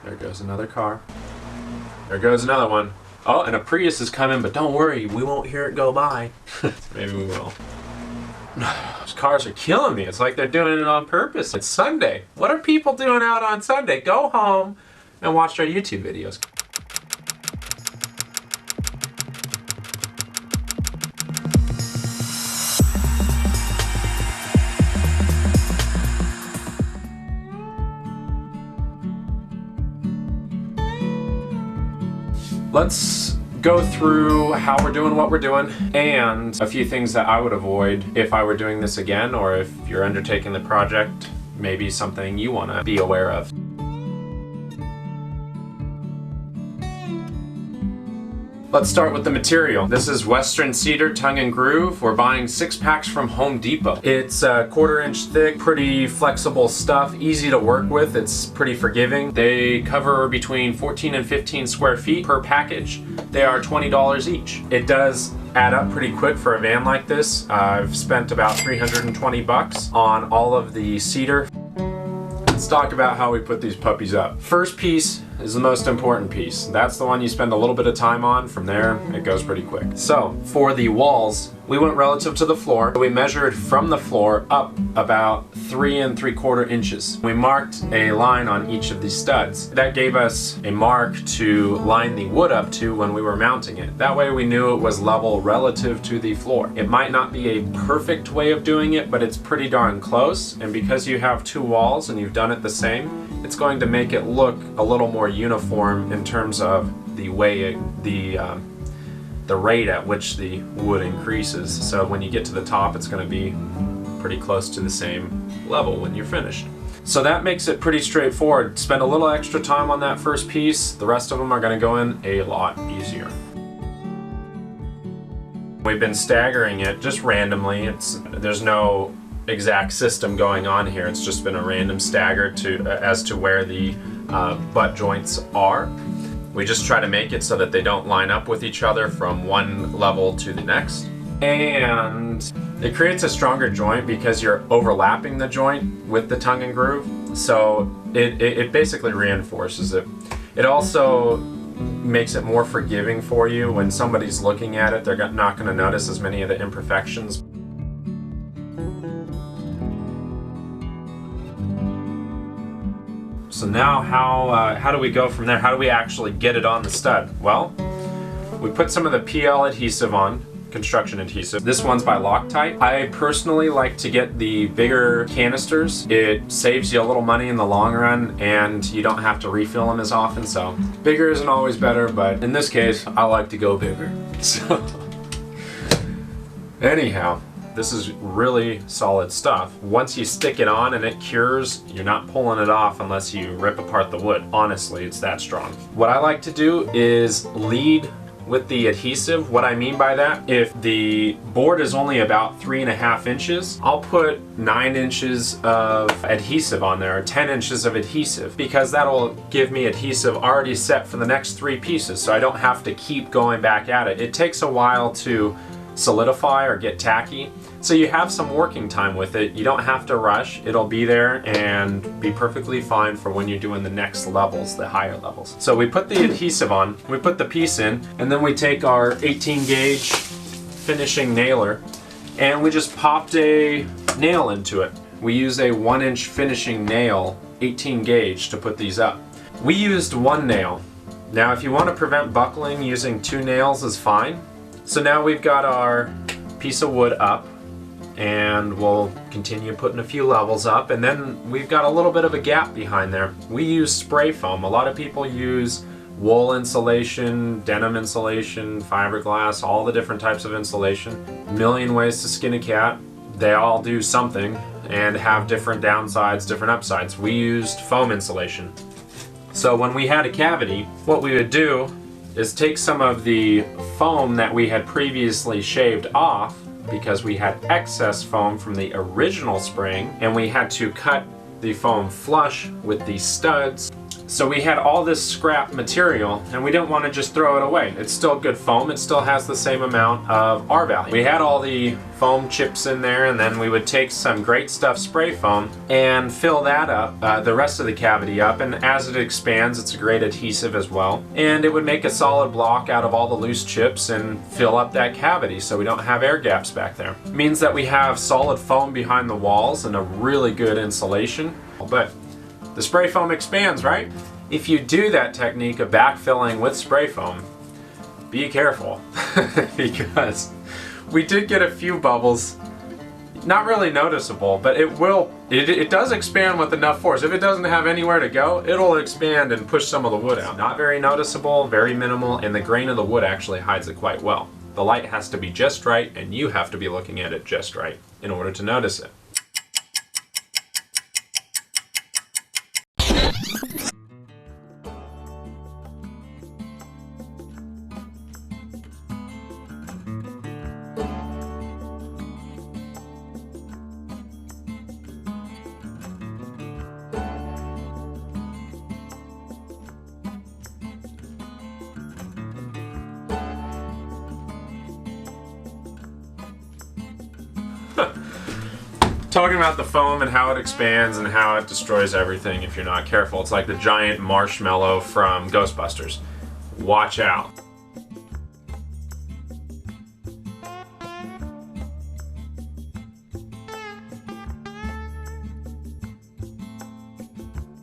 There goes another car. There goes another one. Oh, and a Prius is coming, but don't worry, we won't hear it go by. Maybe we will. Those cars are killing me. It's like they're doing it on purpose. It's Sunday. What are people doing out on Sunday? Go home and watch our YouTube videos. Let's go through how we're doing what we're doing and a few things that I would avoid if I were doing this again, or if you're undertaking the project, maybe something you want to be aware of. Let's start with the material. This is Western Cedar Tongue and Groove. We're buying 6 packs from Home Depot. It's a 1/4 inch thick, pretty flexible stuff, easy to work with. It's pretty forgiving. They cover between 14 and 15 square feet per package. They are $20 each. It does add up pretty quick for a van like this. I've spent about 320 bucks on all of the cedar. Let's talk about how we put these puppies up. First piece is the most important piece. That's the one you spend a little bit of time on. From there, it goes pretty quick. So, for the walls, we went relative to the floor. We measured from the floor up about 3 3/4 inches. We marked a line on each of these studs. That gave us a mark to line the wood up to when we were mounting it. That way we knew it was level relative to the floor. It might not be a perfect way of doing it, but it's pretty darn close. And because you have 2 walls and you've done it the same, it's going to make it look a little more uniform in terms of the way the rate at which the wood increases. So when you get to the top, it's going to be pretty close to the same level when you're finished. So that makes it pretty straightforward. Spend a little extra time on that first piece. The rest of them are going to go in a lot easier. We've been staggering it just randomly. There's no exact system going on here. It's just been a random stagger as to where the butt joints are. We just try to make it so that they don't line up with each other from one level to the next. And it creates a stronger joint because you're overlapping the joint with the tongue and groove. So it basically reinforces it. It also makes it more forgiving for you. When somebody's looking at it, they're not going to notice as many of the imperfections. So now how do we go from there? How do we actually get it on the stud? Well, we put some of the PL adhesive on, construction adhesive. This one's by Loctite. I personally like to get the bigger canisters. It saves you a little money in the long run and you don't have to refill them as often, so bigger isn't always better, but in this case, I like to go bigger. So, anyhow, this is really solid stuff. Once you stick it on and it cures, you're not pulling it off unless you rip apart the wood. Honestly, it's that strong. What I like to do is lead with the adhesive. What I mean by that, if the board is only about 3.5 inches, I'll put 9 inches of adhesive on there, or 10 inches of adhesive, because that'll give me adhesive already set for the next 3 pieces, so I don't have to keep going back at it. It takes a while to solidify or get tacky, so you have some working time with it. You don't have to rush. It'll be there and be perfectly fine for when you're doing the next levels, the higher levels. So we put the adhesive on, we put the piece in, and then we take our 18 gauge finishing nailer and we just popped a nail into it. We use a 1 inch finishing nail, 18 gauge, to put these up. We used 1 nail. Now if you want to prevent buckling, using 2 nails is fine. So now we've got our piece of wood up, and we'll continue putting a few levels up, and then we've got a little bit of a gap behind there. We use spray foam. A lot of people use wool insulation, denim insulation, fiberglass, all the different types of insulation. A million ways to skin a cat. They all do something and have different downsides, different upsides. We used foam insulation. So when we had a cavity, what we would do is take some of the foam that we had previously shaved off, because we had excess foam from the original spraying, and we had to cut the foam flush with the studs So we had all this scrap material and we didn't want to just throw it away. It's still good foam. It still has the same amount of R value. We had all the foam chips in there, and then we would take some Great Stuff spray foam and fill that up, the rest of the cavity up, and as it expands, it's a great adhesive as well. And it would make a solid block out of all the loose chips and fill up that cavity so we don't have air gaps back there. It means that we have solid foam behind the walls and a really good insulation. But the spray foam expands, right? If you do that technique of backfilling with spray foam, be careful because we did get a few bubbles, not really noticeable, but it does expand with enough force. If it doesn't have anywhere to go, it'll expand and push some of the wood out. Not very noticeable, very minimal, and the grain of the wood actually hides it quite well. The light has to be just right, and you have to be looking at it just right in order to notice it. Talking about the foam and how it expands and how it destroys everything if you're not careful. It's like the giant marshmallow from Ghostbusters. Watch out.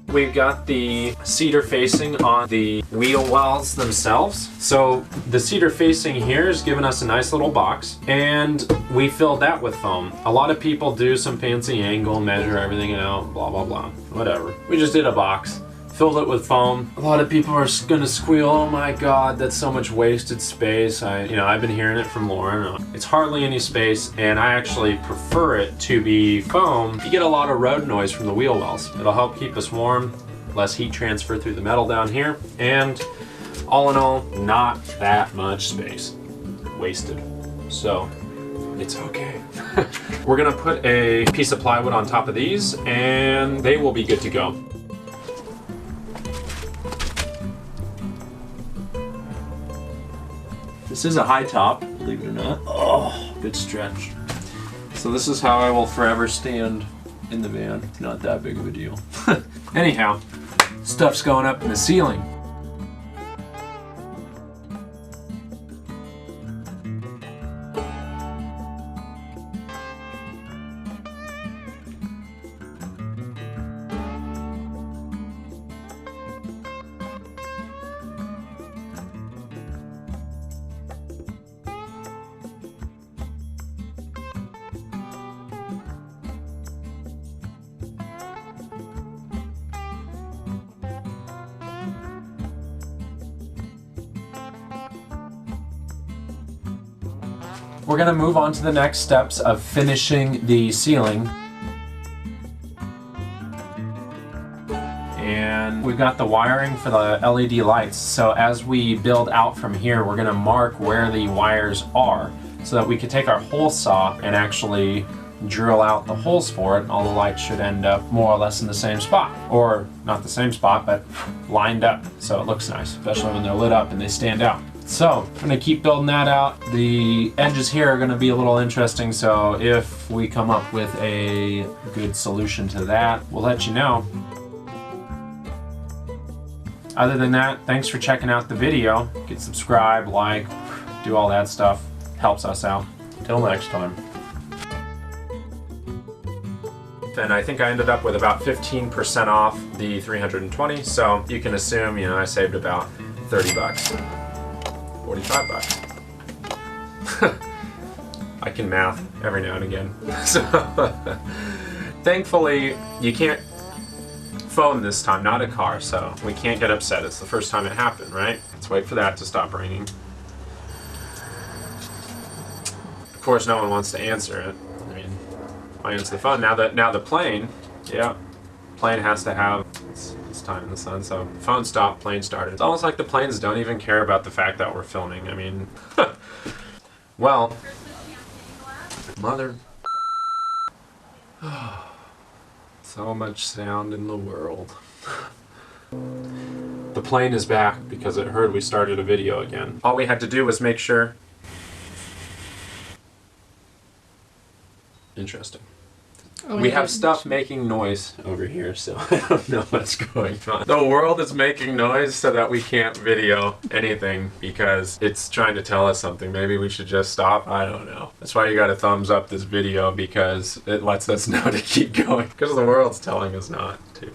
We've got the cedar facing on the wheel wells themselves. So the cedar facing here is giving us a nice little box, and we filled that with foam. A lot of people do some fancy angle, measure everything out, blah, blah, blah, whatever. We just did a box, filled it with foam. A lot of people are gonna squeal, oh my God, that's so much wasted space. I've been hearing it from Lauren. It's hardly any space, and I actually prefer it to be foam. You get a lot of road noise from the wheel wells. It'll help keep us warm, less heat transfer through the metal down here, and all in all, not that much space wasted. So it's okay. We're gonna put a piece of plywood on top of these, and they will be good to go. This is a high top, believe it or not. Oh, good stretch. So this is how I will forever stand in the van. It's not that big of a deal. Anyhow, stuff's going up in the ceiling. We're gonna move on to the next steps of finishing the ceiling. And we've got the wiring for the LED lights. So as we build out from here, we're gonna mark where the wires are so that we can take our hole saw and actually drill out the holes for it, and all the lights should end up more or less in the same spot. Or not the same spot, but lined up, so it looks nice, especially when they're lit up and they stand out. So I'm gonna keep building that out. The edges here are gonna be a little interesting, so if we come up with a good solution to that, we'll let you know. Other than that, thanks for checking out the video. You can subscribe, like, do all that stuff. Helps us out. Till next time. And I think I ended up with about 15% off the 320, so you can assume, I saved about 30 bucks. 45 bucks. I can math every now and again. So, thankfully, you can't phone this time, not a car, so we can't get upset. It's the first time it happened, right? Let's wait for that to stop ringing. Of course, no one wants to answer it. I mean, I answer the phone. Now the plane, yeah, plane has to have its time in the sun, so phone stopped, plane started. It's almost like the planes don't even care about the fact that we're filming. I mean, well, mother, so much sound in the world. The plane is back because it heard we started a video again. All we had to do was make sure. Interesting. Oh, We yeah. have stuff making noise over here, so I don't know what's going on. The world is making noise so that we can't video anything because it's trying to tell us something. Maybe we should just stop. I don't know. That's why you gotta thumbs up this video, because it lets us know to keep going. Because the world's telling us not to.